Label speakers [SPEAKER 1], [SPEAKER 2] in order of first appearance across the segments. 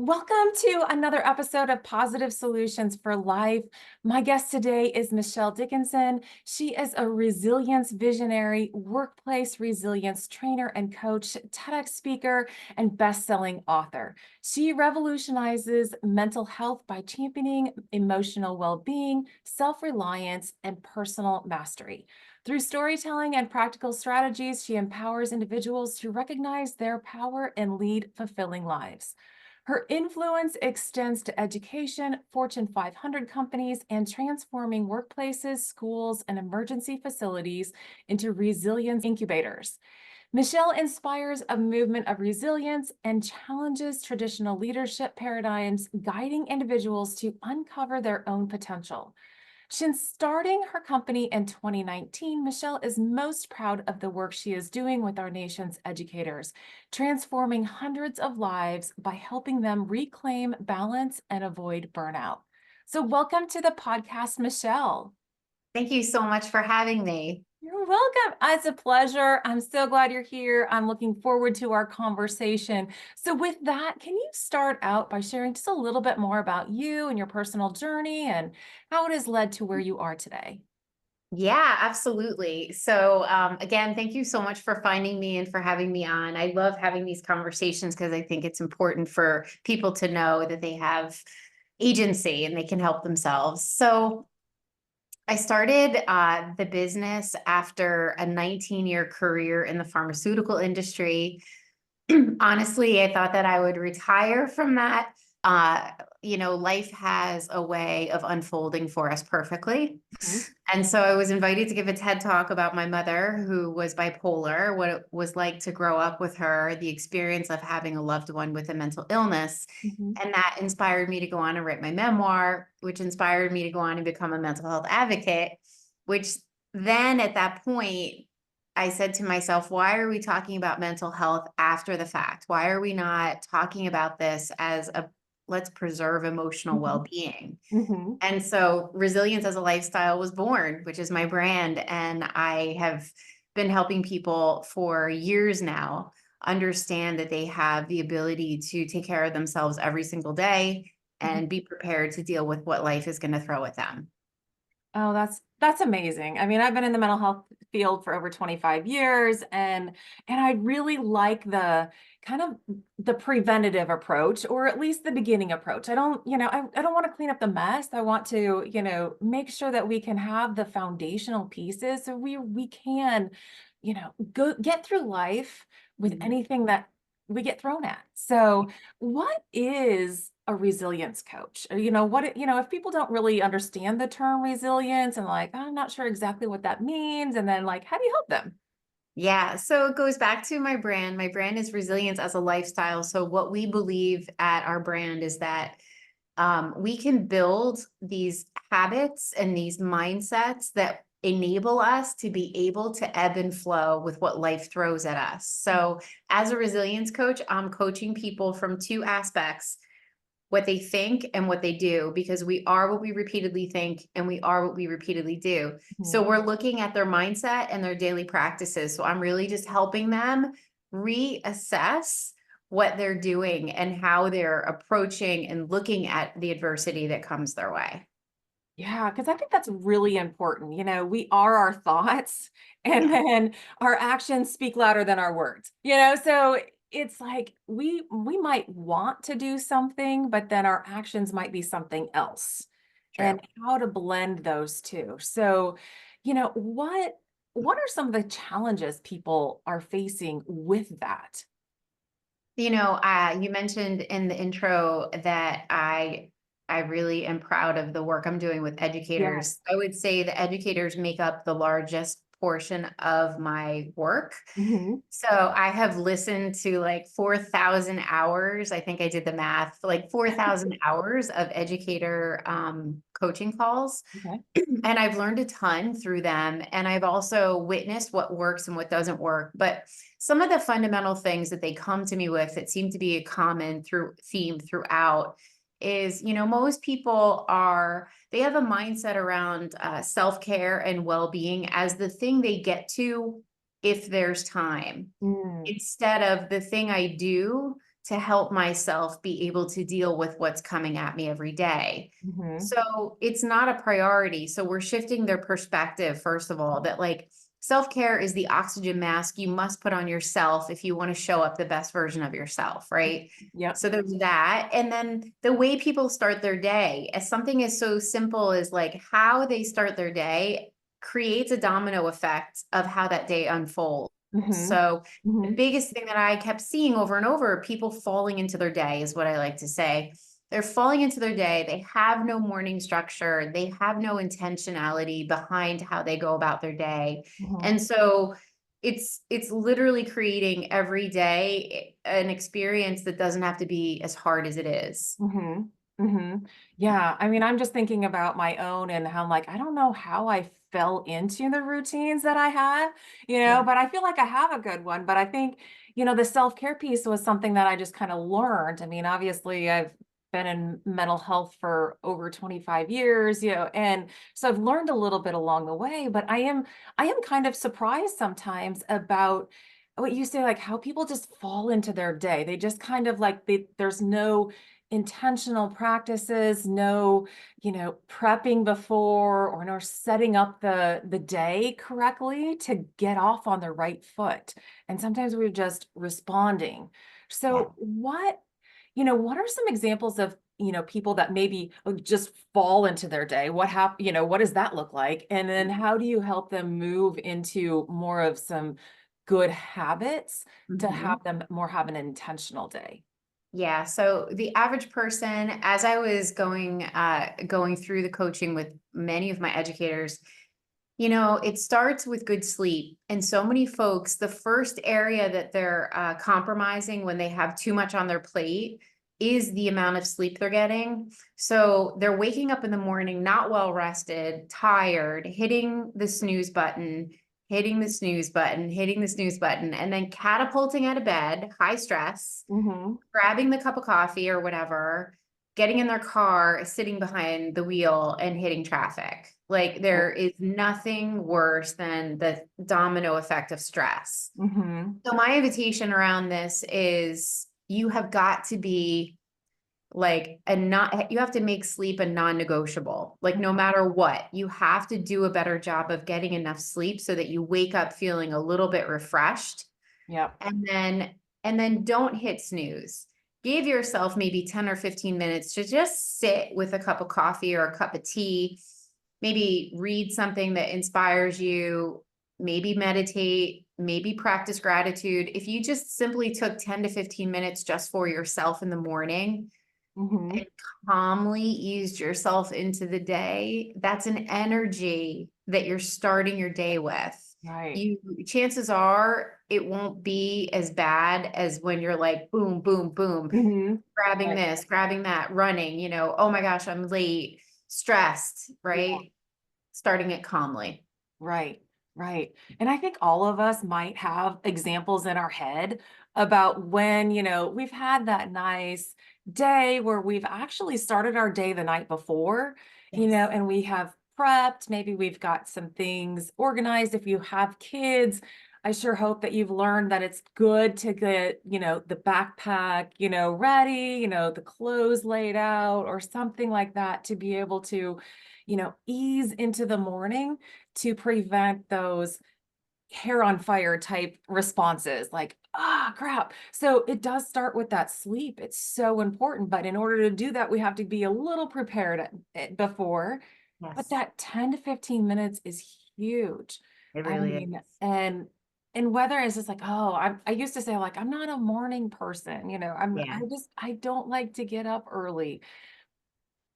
[SPEAKER 1] Welcome to another episode of Positive Solutions for Life. My guest today is Michelle Dickinson. She is a resilience visionary, workplace resilience trainer and coach, TEDx speaker, and best-selling author. She revolutionizes mental health by championing emotional well-being, self-reliance, and personal mastery. Through storytelling and practical strategies, she empowers individuals to recognize their power and lead fulfilling lives. Her influence extends to education, Fortune 500 companies, and transforming workplaces, schools, and emergency facilities into resilience incubators. Michelle inspires a movement of resilience and challenges traditional leadership paradigms, guiding individuals to uncover their own potential. Since starting her company in 2019, Michelle is most proud of the work she is doing with our nation's educators, transforming hundreds of lives by helping them reclaim balance and avoid burnout. So, welcome to the podcast, Michelle.
[SPEAKER 2] Thank you so much for having me.
[SPEAKER 1] You're welcome. It's a pleasure. I'm so glad you're here. I'm looking forward to our conversation. So, with that, can you start out by sharing just a little bit more about you and your personal journey and how it has led to where you are today?
[SPEAKER 2] Yeah, absolutely. So, again, thank you so much for finding me and for having me on. I love having these conversations because I think it's important for people to know that they have agency and they can help themselves. So, I started the business after a 19-year career in the pharmaceutical industry. Honestly, I thought that I would retire from that. Uh, Life has a way of unfolding for us perfectly.
[SPEAKER 1] Mhm.
[SPEAKER 2] And so I was invited to give a TED talk about my mother, who was bipolar, what it was like to grow up with her, the experience of having a loved one with a mental illness.
[SPEAKER 1] Mhm.
[SPEAKER 2] And that inspired me to go on and write my memoir, which inspired me to go on and become a mental health advocate, which then at that point, I said to myself, why are we talking about mental health after the fact? Why are we not talking about this as a let's preserve emotional
[SPEAKER 1] Mhm.
[SPEAKER 2] well-being?
[SPEAKER 1] Mhm.
[SPEAKER 2] And so resilience as a lifestyle was born, which is my brand. And I have been helping people for years now understand that they have the ability to take care of themselves every single day
[SPEAKER 1] Mhm.
[SPEAKER 2] and be prepared to deal with what life is going to throw at them.
[SPEAKER 1] Oh, that's amazing. I mean, I've been in the mental health field for over 25 years and I really like the kind of the preventative approach or at least the beginning approach. I don't want to clean up the mess. I want to, make sure that we can have the foundational pieces so we can, go get through life with
[SPEAKER 2] Mhm.
[SPEAKER 1] anything that we get thrown at. So, what is a resilience coach? Or, if people don't really understand the term resilience and like, I'm not sure exactly what that means, and then like, how do you help them?
[SPEAKER 2] Yeah, so it goes back to my brand. My brand is resilience as a lifestyle. So, what we believe at our brand is that we can build these habits and these mindsets that enable us to be able to ebb and flow with what life throws at us. So, as a resilience coach, I'm coaching people from two aspects: what they think and what they do, because we are what we repeatedly think and we are what we repeatedly do. So,
[SPEAKER 1] Mhm.
[SPEAKER 2] we're looking at their mindset and their daily practices. So, I'm really just helping them reassess what they're doing and how they're approaching and looking at the adversity that comes their way.
[SPEAKER 1] Yeah, because I think that's really important. We are our thoughts, and
[SPEAKER 2] Yeah.
[SPEAKER 1] then our actions speak louder than our words. So it's like we might want to do something, but then our actions might be something else,
[SPEAKER 2] True.
[SPEAKER 1] and how to blend those two. So, what are some of the challenges people are facing with that?
[SPEAKER 2] You mentioned in the intro that I really am proud of the work I'm doing with
[SPEAKER 1] Yeah.
[SPEAKER 2] educators. I would say the educators make up the largest portion of my work.
[SPEAKER 1] Hmm.
[SPEAKER 2] So I have listened to like 4,000 hours. I think I did the math, like 4,000 hours of educator coaching calls.
[SPEAKER 1] Okay.
[SPEAKER 2] And I've learned a ton through them. And I've also witnessed what works and what doesn't work. But some of the fundamental things that they come to me with that seem to be a common theme throughout is, most people they have a mindset around self-care and well-being as the thing they get to if there's time,
[SPEAKER 1] Mm.
[SPEAKER 2] instead of the thing I do to help myself be able to deal with what's coming at me every day.
[SPEAKER 1] Mhm.
[SPEAKER 2] So it's not a priority. So we're shifting their perspective, first of all, that like self-care is the oxygen mask you must put on yourself if you want to show up the best version of yourself, right?
[SPEAKER 1] Yep.
[SPEAKER 2] So there's that. And then the way people start their day, as something as so simple as like how they start their day creates a domino effect of how that day unfolds.
[SPEAKER 1] Mhm.
[SPEAKER 2] So the
[SPEAKER 1] Mhm.
[SPEAKER 2] biggest thing that I kept seeing over and over, people falling into their day is what I like to say. They're falling into their day. They have no morning structure. They have no intentionality behind how they go about their day.
[SPEAKER 1] Mhm.
[SPEAKER 2] And so it's literally creating every day an experience that doesn't have to be as hard as it is.
[SPEAKER 1] Mhm. Mhm. Yeah, I mean, I'm just thinking about my own and how, like, I don't know how I fell into the routines that I have,
[SPEAKER 2] Yeah.
[SPEAKER 1] but I feel like I have a good one. But I think, the self-care piece was something that I just kind of learned. I mean, obviously, I've been in mental health for over 25 years, and so I've learned a little bit along the way, but I am kind of surprised sometimes about what you say, like how people just fall into their day. They just kind of like there's no intentional practices, no, prepping before or no setting up the day correctly to get off on the right foot. And sometimes we're just responding.
[SPEAKER 2] Yeah.
[SPEAKER 1] So what are some examples of, people that maybe just fall into their day? What does that look like? And then how do you help them move into more of some good habits to
[SPEAKER 2] Mhm.
[SPEAKER 1] have them more have an intentional day?
[SPEAKER 2] Yeah. So the average person, as I was going through the coaching with many of my educators, it starts with good sleep. And so many folks, the first area that they're compromising when they have too much on their plate is the amount of sleep they're getting. So they're waking up in the morning, not well rested, tired, hitting the snooze button, hitting the snooze button, hitting the snooze button, and then catapulting out of bed, high stress,
[SPEAKER 1] Mhm.
[SPEAKER 2] grabbing the cup of coffee or whatever, getting in their car, sitting behind the wheel and hitting traffic. Like
[SPEAKER 1] Right.
[SPEAKER 2] there is nothing worse than the domino effect of stress.
[SPEAKER 1] Mhm.
[SPEAKER 2] So my invitation around this is you have got to be like a not you have to make sleep a non-negotiable. Like no matter what, you have to do a better job of getting enough sleep so that you wake up feeling a little bit refreshed
[SPEAKER 1] Yep.
[SPEAKER 2] and then don't hit snooze. Give yourself maybe 10 or 15 minutes to just sit with a cup of coffee or a cup of tea, maybe read something that inspires you, maybe meditate, maybe practice gratitude. If you just simply took 10 to 15 minutes just for yourself in the morning and
[SPEAKER 1] Mhm.
[SPEAKER 2] calmly eased yourself into the day, that's an energy that you're starting your day with.
[SPEAKER 1] Right.
[SPEAKER 2] You chances are it won't be as bad as when you're like boom, boom, boom,
[SPEAKER 1] Mhm.
[SPEAKER 2] grabbing
[SPEAKER 1] Right.
[SPEAKER 2] this, grabbing that, running, oh my gosh, I'm late, stressed,
[SPEAKER 1] Yeah.
[SPEAKER 2] right? Starting it calmly.
[SPEAKER 1] Right. Right. And I think all of us might have examples in our head about when, we've had that nice day where we've actually started our day the night before,
[SPEAKER 2] Yes.
[SPEAKER 1] and we have prepped, maybe we've got some things organized. If you have kids, I sure hope that you've learned that it's good to get, the backpack, ready, the clothes laid out or something like that to be able to, ease into the morning to prevent those hair on fire type responses like, ah, crap. So it does start with that sleep. It's so important. But in order to do that, we have to be a little prepared before. But
[SPEAKER 2] Yes,
[SPEAKER 1] that 10 to 15 minutes is huge.
[SPEAKER 2] it
[SPEAKER 1] I
[SPEAKER 2] really
[SPEAKER 1] mean,
[SPEAKER 2] is.
[SPEAKER 1] and whether it's just like, oh, I used to say, like, I'm not a morning person,
[SPEAKER 2] Yeah.
[SPEAKER 1] I don't like to get up early.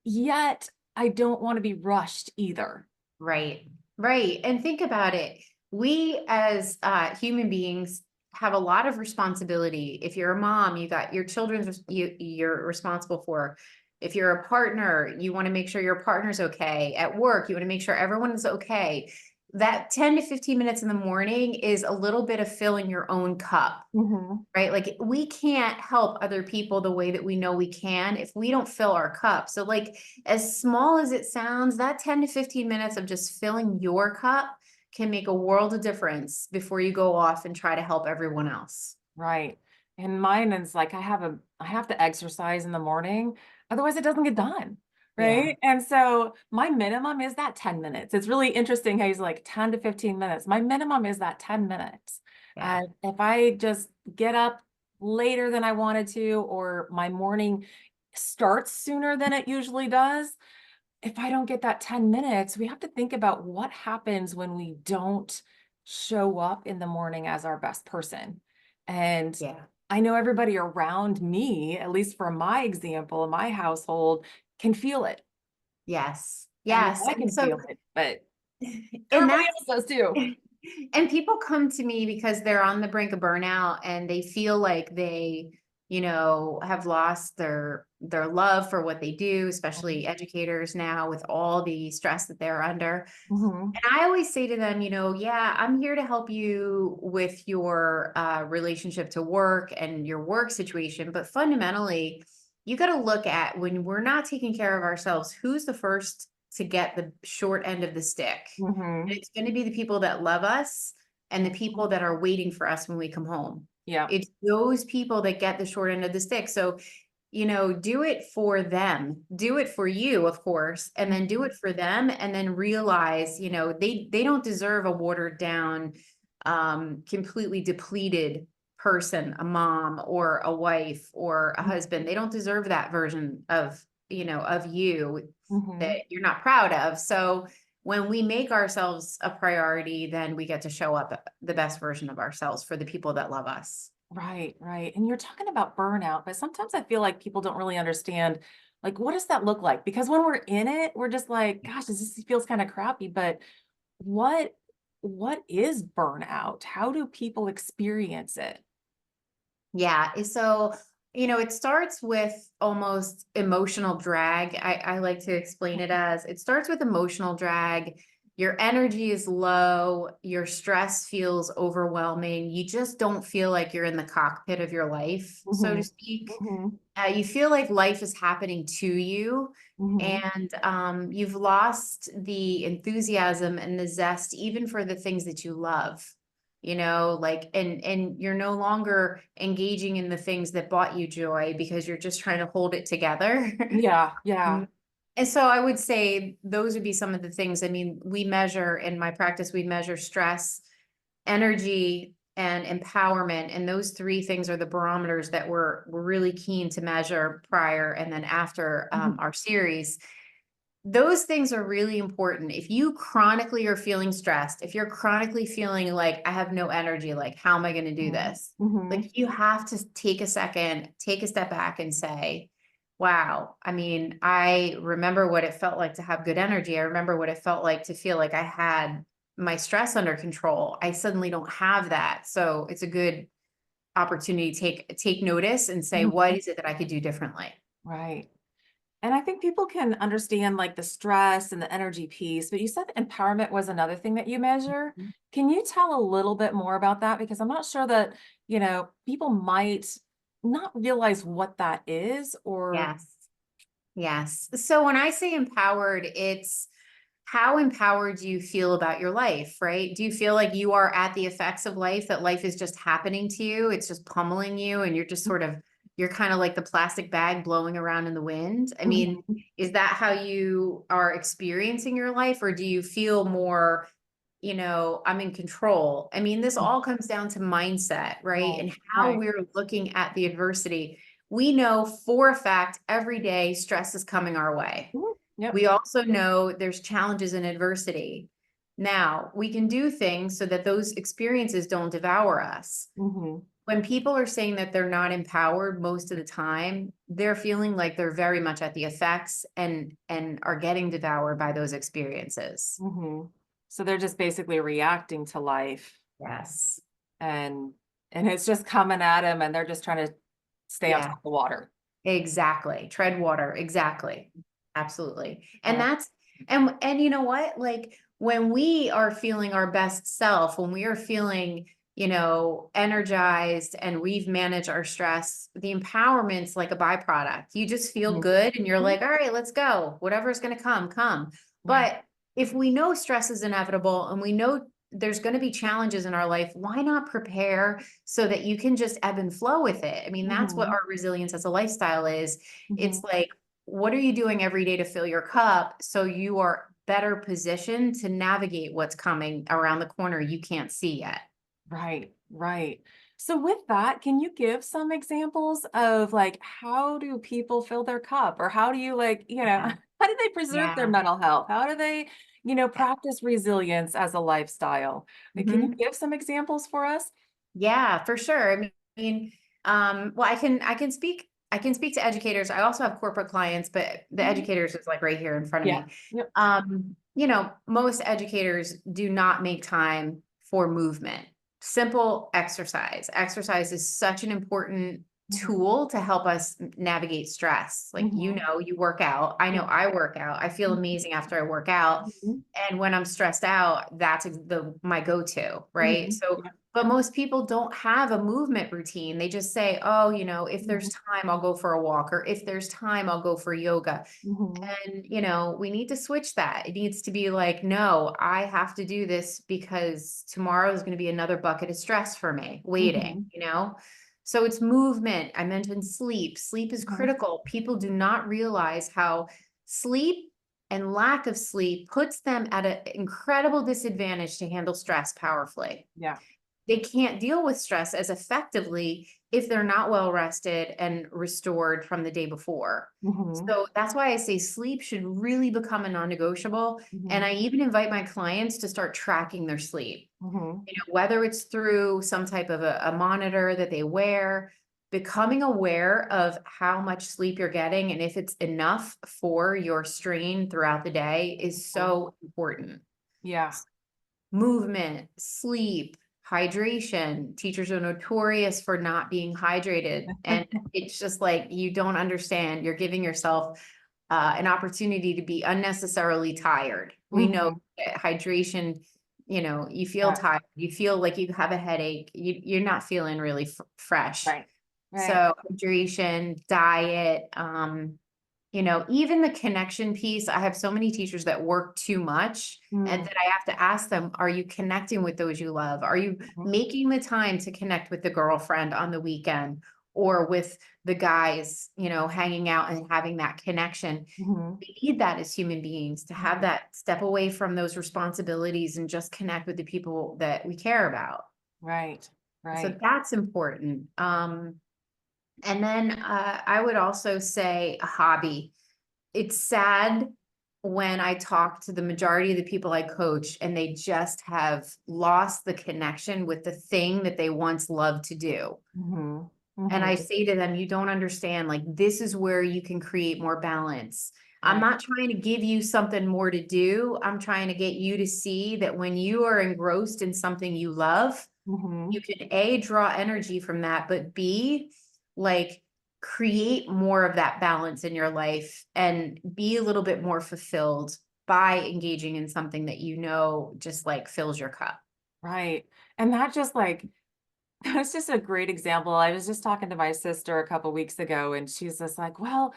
[SPEAKER 1] Yet I don't want to be rushed either.
[SPEAKER 2] Right. Right. And think about it. We as human beings have a lot of responsibility. If you're a mom, you got your you're responsible for. If you're a partner, you want to make sure your partner's okay. At work, you want to make sure everyone is okay. That 10 to 15 minutes in the morning is a little bit of filling your own cup.
[SPEAKER 1] Mhm.
[SPEAKER 2] Right? Like we can't help other people the way that we know we can if we don't fill our cup. So like as small as it sounds, that 10 to 15 minutes of just filling your cup can make a world of difference before you go off and try to help everyone else.
[SPEAKER 1] Right. And mine is like I have to exercise in the morning, otherwise it doesn't get done.
[SPEAKER 2] Yeah.
[SPEAKER 1] Right. And so my minimum is that 10 minutes. It's really interesting how he's like 10 to 15 minutes. My minimum is that 10 minutes.
[SPEAKER 2] Yeah.
[SPEAKER 1] If I just get up later than I wanted to, or my morning starts sooner than it usually does, if I don't get that 10 minutes, we have to think about what happens when we don't show up in the morning as our best person. And
[SPEAKER 2] Yeah.
[SPEAKER 1] I know everybody around me, at least for my example, in my household, can feel it.
[SPEAKER 2] Yes.
[SPEAKER 1] I know
[SPEAKER 2] Yes.
[SPEAKER 1] I
[SPEAKER 2] And
[SPEAKER 1] can
[SPEAKER 2] so,
[SPEAKER 1] feel it, but
[SPEAKER 2] and
[SPEAKER 1] everybody
[SPEAKER 2] that's,
[SPEAKER 1] else does too.
[SPEAKER 2] and people come to me because they're on the brink of burnout and they feel like they, have lost their love for what they do, especially educators now with all the stress that they're under.
[SPEAKER 1] Mhm.
[SPEAKER 2] And I always say to them, yeah, I'm here to help you with your relationship to work and your work situation. But fundamentally, you got to look at when we're not taking care of ourselves, who's the first to get the short end of the stick? And
[SPEAKER 1] Mhm.
[SPEAKER 2] it's going to be the people that love us and the people
[SPEAKER 1] Mhm.
[SPEAKER 2] that are waiting for us when we come home.
[SPEAKER 1] Yeah.
[SPEAKER 2] It's those people that get the short end of the stick. So do it for them, do it for you, of course, and then do
[SPEAKER 1] Mhm.
[SPEAKER 2] it for them. And then realize, they don't deserve a watered down, completely depleted person, a mom or a wife or a husband. They don't deserve that version of you that
[SPEAKER 1] Mhm.
[SPEAKER 2] you're not proud of. So when we make ourselves a priority, then we get to show up the best version of ourselves for the people that love us.
[SPEAKER 1] Right, right. And you're talking about burnout, but sometimes I feel like people don't really understand, like, what does that look like? Because when we're in it, we're just like, gosh, this feels kind of crappy. But what what is burnout? How do people experience it?
[SPEAKER 2] Yeah. So, it starts with almost emotional drag. I like to explain it as it starts with emotional drag. Your energy is low. Your stress feels overwhelming. You just don't feel like you're in the cockpit of your life, so to
[SPEAKER 1] Hmm.
[SPEAKER 2] speak.
[SPEAKER 1] Hmm.
[SPEAKER 2] You feel like life is happening to you.
[SPEAKER 1] Hmm.
[SPEAKER 2] And you've lost the enthusiasm and the zest, even for the things that you love, like, and you're no longer engaging in the things that brought you joy because you're just trying to hold it together.
[SPEAKER 1] Yeah, yeah.
[SPEAKER 2] Mm. And so I would say those would be some of the things. I mean, we measure in my practice, we measure stress, energy, and empowerment. And those three things are the barometers that we're really keen to measure prior and then after
[SPEAKER 1] Mhm.
[SPEAKER 2] our series. Those things are really important. If you chronically are feeling stressed, if you're chronically feeling like I have no energy, like how am I going to do
[SPEAKER 1] Mhm.
[SPEAKER 2] this? Like
[SPEAKER 1] Mhm.
[SPEAKER 2] you have to take a second, take a step back and say, wow, I mean, I remember what it felt like to have good energy. I remember what it felt like to feel like I had my stress under control. I suddenly don't have that. So it's a good opportunity to take notice and say, what
[SPEAKER 1] Mhm.
[SPEAKER 2] is it that I could do differently?
[SPEAKER 1] Right. And I think people can understand like the stress and the energy piece, but you said empowerment was another thing that you measure. Can you tell a little bit more about that? Because I'm not sure that, people might not realize what that is or
[SPEAKER 2] Yes. Yes. So when I say empowered, it's how empowered do you feel about your life, right? Do you feel like you are at the effects of life, that life is just happening to you? It's just pummeling you and you're just you're kind of like the plastic bag blowing around in the wind. I mean,
[SPEAKER 1] Mhm.
[SPEAKER 2] is that how you are experiencing your life? Or do you feel more, I'm in control? I mean, this all comes down to mindset, right?
[SPEAKER 1] Right,
[SPEAKER 2] And how
[SPEAKER 1] right.
[SPEAKER 2] we're looking at the adversity. We know for a fact every day stress is coming our way.
[SPEAKER 1] Mhm. Yep.
[SPEAKER 2] We also know there's challenges and adversity. Now, we can do things so that those experiences don't devour us.
[SPEAKER 1] Hmm.
[SPEAKER 2] When people are saying that they're not empowered most of the time, they're feeling like they're very much at the effects and are getting devoured by those experiences.
[SPEAKER 1] Hmm. So they're just basically reacting to life
[SPEAKER 2] Yes.
[SPEAKER 1] and it's just coming at them and they're just trying to stay on
[SPEAKER 2] Yeah.
[SPEAKER 1] top of the water.
[SPEAKER 2] Exactly. Tread water. Exactly. Absolutely. And
[SPEAKER 1] Yeah.
[SPEAKER 2] that's and you know what? Like when we are feeling our best self, when we are feeling, energized and we've managed our stress, the empowerment's like a byproduct. You just feel
[SPEAKER 1] Mhm.
[SPEAKER 2] good and you're
[SPEAKER 1] Mhm.
[SPEAKER 2] like, all right, let's go. Whatever's going to come, come.
[SPEAKER 1] Right.
[SPEAKER 2] But if we know stress is inevitable and we know there's going to be challenges in our life. Why not prepare so that you can just ebb and flow with it? I mean, that's what
[SPEAKER 1] Mhm.
[SPEAKER 2] our resilience as a lifestyle is.
[SPEAKER 1] Mhm.
[SPEAKER 2] It's like, what are you doing every day to fill your cup so you are better positioned to navigate what's coming around the corner you can't see yet?
[SPEAKER 1] Right, right. So with that, can you give some examples of like how do people fill their cup or how do you like,
[SPEAKER 2] Yeah.
[SPEAKER 1] how do they preserve their
[SPEAKER 2] Yeah.
[SPEAKER 1] mental health? How do they, practice resilience as a lifestyle? Can you
[SPEAKER 2] Mhm.
[SPEAKER 1] give some examples for us?
[SPEAKER 2] Yeah, for sure. Mean, well, I can speak to educators. I also have corporate clients, but the
[SPEAKER 1] Mhm.
[SPEAKER 2] educators is like right here in front of
[SPEAKER 1] Yeah.
[SPEAKER 2] me.
[SPEAKER 1] Yep.
[SPEAKER 2] Most educators do not make time for movement. Simple exercise. Exercise is such an important
[SPEAKER 1] Mhm.
[SPEAKER 2] tool to help us navigate stress. Like,
[SPEAKER 1] Mhm.
[SPEAKER 2] you work out. I know
[SPEAKER 1] Yeah.
[SPEAKER 2] I work out. I feel amazing after I work out.
[SPEAKER 1] Mhm.
[SPEAKER 2] And when I'm stressed out, that's the my go-to, right?
[SPEAKER 1] Mhm.
[SPEAKER 2] So,
[SPEAKER 1] Yeah.
[SPEAKER 2] but most people don't have a movement routine. They just say, oh, if
[SPEAKER 1] Mhm.
[SPEAKER 2] there's time, I'll go for a walk, or if there's time, I'll go for yoga.
[SPEAKER 1] Mhm.
[SPEAKER 2] And, we need to switch that. It needs to be like, no, I have to do this because tomorrow is going to be another bucket of stress for me waiting,
[SPEAKER 1] Mhm.
[SPEAKER 2] So it's movement. I mentioned sleep. Sleep is
[SPEAKER 1] Mhm.
[SPEAKER 2] critical. People do not realize how sleep and lack of sleep puts them at an incredible disadvantage to handle stress powerfully.
[SPEAKER 1] Yeah.
[SPEAKER 2] They can't deal with stress as effectively if they're not well rested and restored from the day before.
[SPEAKER 1] Mhm.
[SPEAKER 2] So that's why I say sleep should really become a non-negotiable. And
[SPEAKER 1] Mhm.
[SPEAKER 2] I even invite my clients to start tracking their sleep,
[SPEAKER 1] Mhm.
[SPEAKER 2] whether it's through some type of a monitor that they wear, becoming aware of how much sleep you're getting and if it's enough for your strain throughout the day is
[SPEAKER 1] Mhm.
[SPEAKER 2] so important.
[SPEAKER 1] Yeah.
[SPEAKER 2] Movement, sleep, hydration. Teachers are notorious for not being hydrated. And it's just like, you don't understand. You're giving yourself an opportunity to be unnecessarily tired. We know
[SPEAKER 1] Mhm.
[SPEAKER 2] that hydration, you feel
[SPEAKER 1] Yeah.
[SPEAKER 2] tired, you feel like you have a headache, you're not feeling really fresh.
[SPEAKER 1] Right. Right.
[SPEAKER 2] So hydration, diet, even the connection piece. I have so many teachers that work too much, and
[SPEAKER 1] Mm.
[SPEAKER 2] then I have to ask them, are you connecting with those you love? Are you
[SPEAKER 1] Mhm.
[SPEAKER 2] making the time to connect with the girlfriend on the weekend or with the guys, hanging out and having that connection?
[SPEAKER 1] Mhm.
[SPEAKER 2] We need that as human beings to have
[SPEAKER 1] Mhm.
[SPEAKER 2] that step away from those responsibilities and just connect with the people that we care about.
[SPEAKER 1] Right.
[SPEAKER 2] So
[SPEAKER 1] Right.
[SPEAKER 2] that's important. And then I would also say a hobby. It's sad when I talk to the majority of the people I coach and they just have lost the connection with the thing that they once loved to do.
[SPEAKER 1] Mhm.
[SPEAKER 2] And I
[SPEAKER 1] Mhm.
[SPEAKER 2] say to them, you don't understand, like, this is where you can create more balance. I'm
[SPEAKER 1] Right.
[SPEAKER 2] not trying to give you something more to do. I'm trying to get you to see that when you are engrossed in something you love, you
[SPEAKER 1] Mhm.
[SPEAKER 2] can A, draw energy from that, but B, like, create more of that balance in your life and be a little bit more fulfilled by engaging in something that just like fills your cup.
[SPEAKER 1] Right. And that just like that's just a great example. I was just talking to my sister a couple weeks ago and she's just like, well,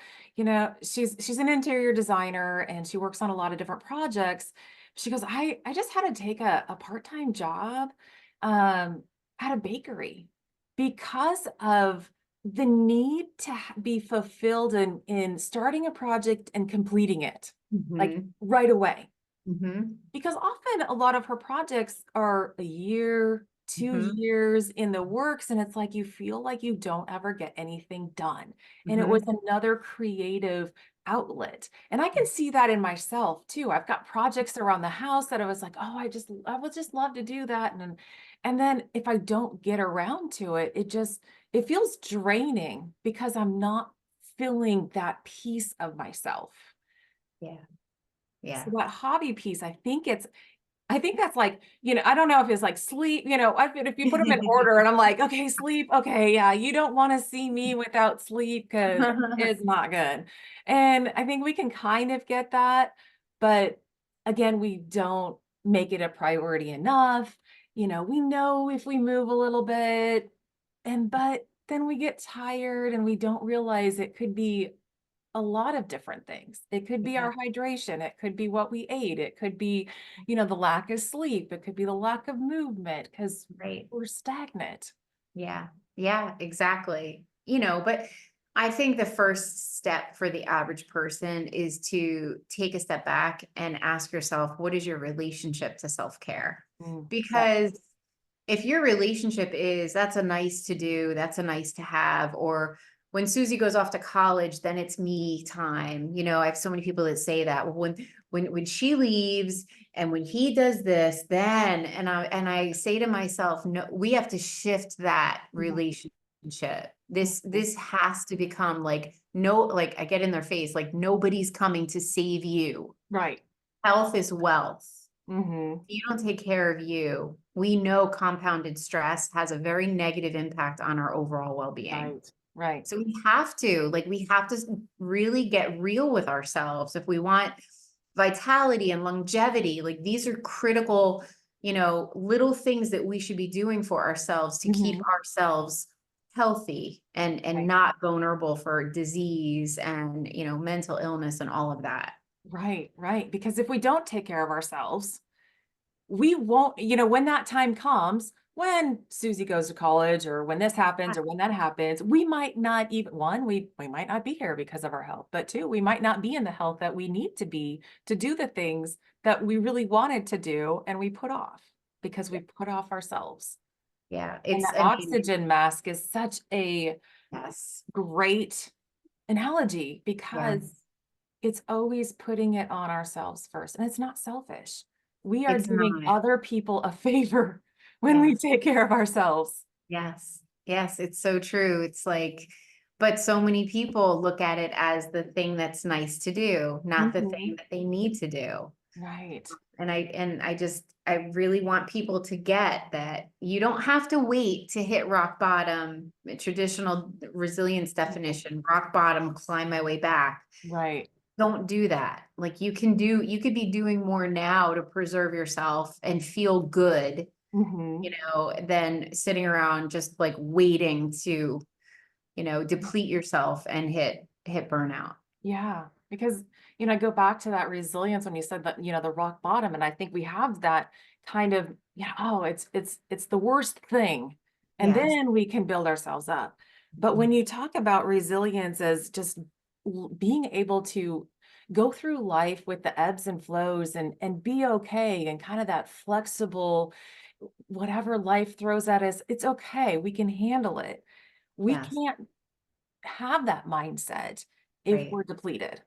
[SPEAKER 1] she's an interior designer and she works on a lot of different projects. She goes, I just had to take a part-time job um at a bakery because of the need to be fulfilled in starting a project and completing it like
[SPEAKER 2] Hmm.
[SPEAKER 1] right away.
[SPEAKER 2] Hmm.
[SPEAKER 1] Because often a lot of her projects are a year, 2
[SPEAKER 2] Hmm.
[SPEAKER 1] years in the works, and it's like you feel like you don't ever get anything done. And it was
[SPEAKER 2] Hmm.
[SPEAKER 1] another creative outlet. And I can see that in myself too. I've got projects around the house that I was like, "Oh, I would just love to do that." And then if I don't get around to it, it feels draining because I'm not feeling that piece of myself.
[SPEAKER 2] Yeah.
[SPEAKER 1] So
[SPEAKER 2] Yeah.
[SPEAKER 1] that hobby piece, I think that's like, I don't know if it's like sleep, if you put them in order and I'm like, okay, sleep. Okay. Yeah. You don't want to see me without sleep because it's not good. And I think we can kind of get that. But again, we don't make it a priority enough. We know if we move a little bit but then we get tired and we don't realize it could be a lot of different things. It could be
[SPEAKER 2] Yeah.
[SPEAKER 1] our hydration, it could be what we ate, it could be, the lack of sleep, it could be the lack of movement because
[SPEAKER 2] Right.
[SPEAKER 1] we're stagnant.
[SPEAKER 2] Yeah. Yeah, exactly. But I think the first step for the average person is to take a step back and ask yourself, what is your relationship to self-care?
[SPEAKER 1] Yeah.
[SPEAKER 2] Because if your relationship is that's a nice to do, that's a nice to have, or when Susie goes off to college, then it's me time. I have so many people that say that. Well, when she leaves and when he does this, then and I say to myself, no, we have to shift that
[SPEAKER 1] Mhm.
[SPEAKER 2] relationship. This
[SPEAKER 1] Mhm.
[SPEAKER 2] this has to become like no, like I get in their face, like nobody's coming to save you.
[SPEAKER 1] Right.
[SPEAKER 2] Health is wealth.
[SPEAKER 1] Mhm.
[SPEAKER 2] You don't take care of you, we know compounded stress has a very negative impact on our overall well-being.
[SPEAKER 1] Right. Right.
[SPEAKER 2] So we have to really get real with ourselves if we want vitality and longevity. Like these are critical, little things that we should be doing for ourselves to keep
[SPEAKER 1] Mhm.
[SPEAKER 2] ourselves healthy and
[SPEAKER 1] Right.
[SPEAKER 2] not vulnerable for disease and, mental illness and all of that.
[SPEAKER 1] Right. Right. Because if we don't take care of ourselves, we won't, when that time comes, when Susie goes to college or when this happens or when that happens, we might not even, one, we might not be here because of our health, but two, we might not be in the health that we need to be to do the things that we really wanted to do and we put off because we put off ourselves.
[SPEAKER 2] Yeah,
[SPEAKER 1] And
[SPEAKER 2] it's,
[SPEAKER 1] that
[SPEAKER 2] I mean,
[SPEAKER 1] oxygen mask is such a
[SPEAKER 2] yes,
[SPEAKER 1] great analogy
[SPEAKER 2] yes,
[SPEAKER 1] because it's always putting it on ourselves first, and it's not selfish. We are
[SPEAKER 2] it's
[SPEAKER 1] doing
[SPEAKER 2] not.
[SPEAKER 1] other people a favor when we
[SPEAKER 2] Yes.
[SPEAKER 1] take care of ourselves.
[SPEAKER 2] Yes. Yes, it's so true. It's like, but so many people look at it as the thing that's nice to do, not the thing
[SPEAKER 1] Mhm.
[SPEAKER 2] that they need to do.
[SPEAKER 1] Right.
[SPEAKER 2] And I really want people to get that you don't have to wait to hit rock bottom, traditional resilience
[SPEAKER 1] Mhm.
[SPEAKER 2] definition, rock bottom, climb my way back.
[SPEAKER 1] Right.
[SPEAKER 2] Don't do that. Like you could be doing more now to preserve yourself and feel good,
[SPEAKER 1] Mhm.
[SPEAKER 2] than sitting around just like waiting to, deplete yourself and hit burnout.
[SPEAKER 1] Yeah, because, I go back to that resilience when you said that, the rock bottom, and I think we have that kind of, oh, it's the worst thing, and
[SPEAKER 2] Yes.
[SPEAKER 1] then we can build ourselves up. But when you talk about resilience as just being able to go through life with the ebbs and flows and be okay and kind of that flexible, whatever life throws at us, it's okay. We can handle it. We
[SPEAKER 2] Yes.
[SPEAKER 1] can't have that mindset if
[SPEAKER 2] Right.
[SPEAKER 1] we're depleted.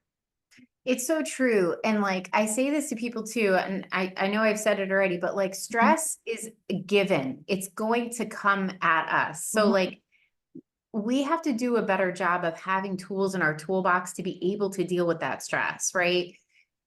[SPEAKER 2] It's so true. And like I say this to people too, and I know I've said it already, but like
[SPEAKER 1] Mhm,
[SPEAKER 2] stress is a given. It's going to come at us. So
[SPEAKER 1] mhm,
[SPEAKER 2] like we have to do a better job of having tools in our toolbox to be able to deal with that stress, right?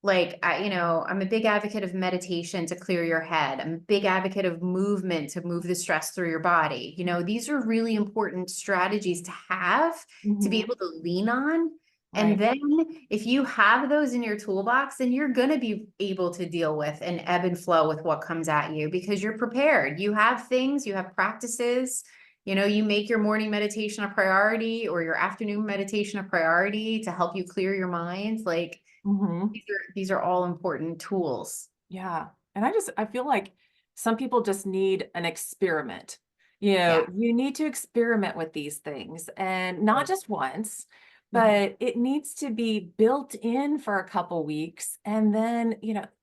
[SPEAKER 2] Like I'm a big advocate of meditation to clear your head. I'm a big advocate of movement to move the stress through your body. These are really important strategies to have, to be
[SPEAKER 1] mhm.
[SPEAKER 2] able to lean on. And
[SPEAKER 1] Right.
[SPEAKER 2] then if you have those in your toolbox, then you're going to be able to deal with and ebb and flow with what comes at you because you're prepared. You have things, you have practices. You make your morning meditation a priority or your afternoon meditation a priority to help you clear your mind. Like
[SPEAKER 1] Mhm.
[SPEAKER 2] these are all important tools.
[SPEAKER 1] Yeah. And I feel like some people just need an experiment.
[SPEAKER 2] Yeah.
[SPEAKER 1] You need to experiment with these things and not
[SPEAKER 2] Right.
[SPEAKER 1] just once,
[SPEAKER 2] Mhm.
[SPEAKER 1] but it needs to be built in for a couple weeks. And then,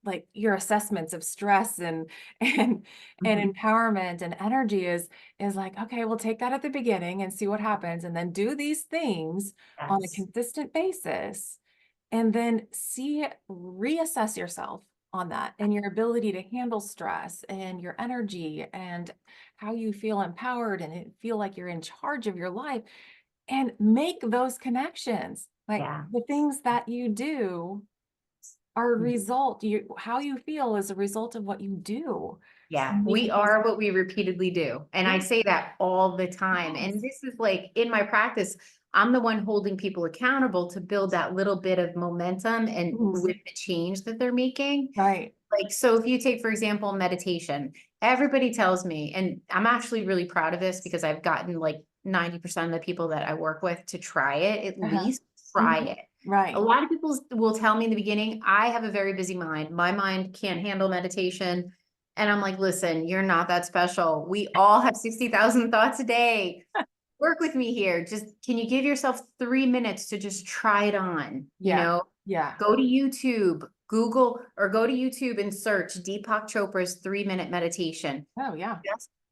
[SPEAKER 1] like your assessments of stress and and
[SPEAKER 2] Mhm.
[SPEAKER 1] empowerment and energy is like, okay, we'll take that at the beginning and see what happens. And then do these things on a
[SPEAKER 2] Yes.
[SPEAKER 1] consistent basis and then reassess yourself on that and your ability to handle stress and your energy and how you feel empowered and feel like you're in charge of your life and make those connections. Like
[SPEAKER 2] Yeah.
[SPEAKER 1] the things that you do are a
[SPEAKER 2] Mhm.
[SPEAKER 1] result, how you feel is a result of what you do.
[SPEAKER 2] Yeah.
[SPEAKER 1] And
[SPEAKER 2] We
[SPEAKER 1] making those,
[SPEAKER 2] are what we repeatedly do. And I
[SPEAKER 1] yeah,
[SPEAKER 2] say that all the time. And
[SPEAKER 1] yes.
[SPEAKER 2] this is like in my practice, I'm the one holding people accountable to build that little bit of momentum and
[SPEAKER 1] Mhm.
[SPEAKER 2] with the change that they're making.
[SPEAKER 1] Right.
[SPEAKER 2] Like, so if you take, for example, meditation, everybody tells me, and I'm actually really proud of this because I've gotten like 90% of the people that I work with to try it, at
[SPEAKER 1] Uh-huh.
[SPEAKER 2] least try
[SPEAKER 1] Mhm.
[SPEAKER 2] it. A
[SPEAKER 1] Right.
[SPEAKER 2] lot of people will tell me in the beginning, I have a very busy mind. My mind can't handle meditation. And I'm like, listen, you're not that special. We all have 60,000 thoughts a day. Work with me here. Just can you give yourself 3 minutes to just try it on?
[SPEAKER 1] Yeah. Yeah.
[SPEAKER 2] Go to YouTube, Google, or go to YouTube and search Deepak Chopra's 3 minute meditation.
[SPEAKER 1] Oh, yeah.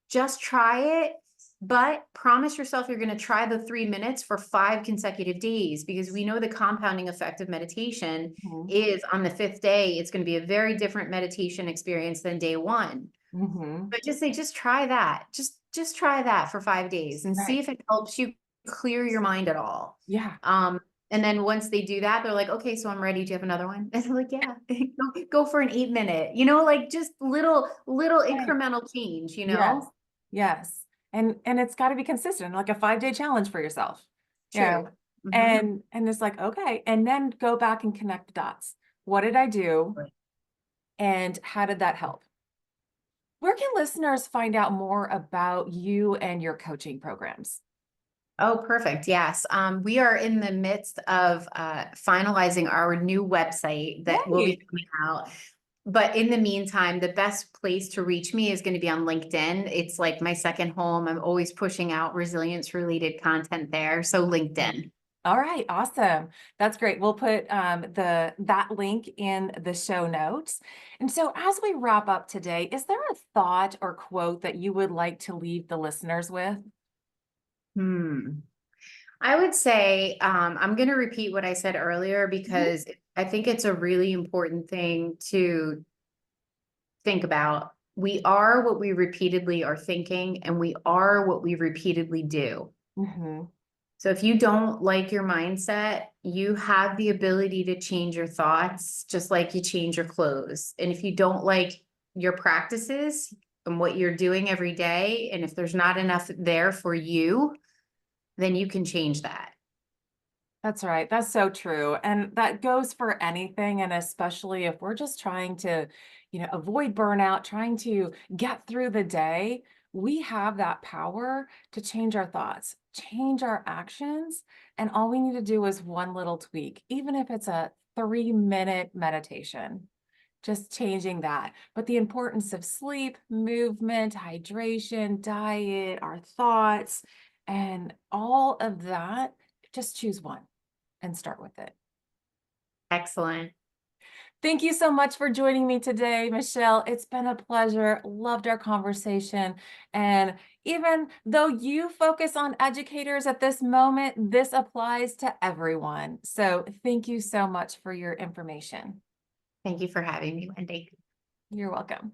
[SPEAKER 2] Just try it, but promise yourself you're going to try the 3 minutes for 5 consecutive days, because we know the compounding effect of meditation
[SPEAKER 1] Mhm.
[SPEAKER 2] is on the fifth day, it's going to be a very different meditation experience than day one.
[SPEAKER 1] Mhm.
[SPEAKER 2] But just say, just try that. Just try that for 5 days and see
[SPEAKER 1] Right.
[SPEAKER 2] if it helps you clear your mind at all.
[SPEAKER 1] Yeah.
[SPEAKER 2] And then once they do that, they're like, okay, so I'm ready. Do you have another one? And I'm like, yeah, go for an 8 minute, like just little
[SPEAKER 1] Right.
[SPEAKER 2] incremental change.
[SPEAKER 1] Yes. Yes. And it's got to be consistent, like a 5-day challenge for yourself. Yeah.
[SPEAKER 2] True. Hmm.
[SPEAKER 1] And it's like, okay, and then go back and connect the dots. What did I do? And how did that help? Where can listeners find out more about you and your coaching programs?
[SPEAKER 2] Oh, perfect. Yes. We are in the midst of finalizing our new website that will be
[SPEAKER 1] Great.
[SPEAKER 2] coming out. But in the meantime, the best place to reach me is going to be on LinkedIn. It's like my second home. I'm always pushing out resilience related content there. So LinkedIn.
[SPEAKER 1] All right, awesome. That's great. We'll put that link in the show notes. And so as we wrap up today, is there a thought or quote that you would like to leave the listeners with?
[SPEAKER 2] Hmm. I would say I'm going to repeat what I said earlier,
[SPEAKER 1] Mhm.
[SPEAKER 2] because I think it's a really important thing to think about. We are what we repeatedly are thinking, and we are what we repeatedly do.
[SPEAKER 1] Mhm.
[SPEAKER 2] So if you don't like your mindset, you have the ability to change your thoughts just like you change your clothes. And if you don't like your practices and what you're doing every day, and if there's not enough there for you, then you can change that.
[SPEAKER 1] That's right. That's so true. And that goes for anything. And especially if we're just trying to, avoid burnout, trying to get through the day, we have that power to change our thoughts, change our actions. And all we need to do is one little tweak, even if it's a 3-minute meditation, just changing that. But the importance of sleep, movement, hydration, diet, our thoughts, and all of that, just choose one and start with it.
[SPEAKER 2] Excellent.
[SPEAKER 1] Thank you so much for joining me today, Michelle. It's been a pleasure. Loved our conversation. And even though you focus on educators at this moment, this applies to everyone. So thank you so much for your information.
[SPEAKER 2] Thank you for having me, Wendy.
[SPEAKER 1] You're welcome.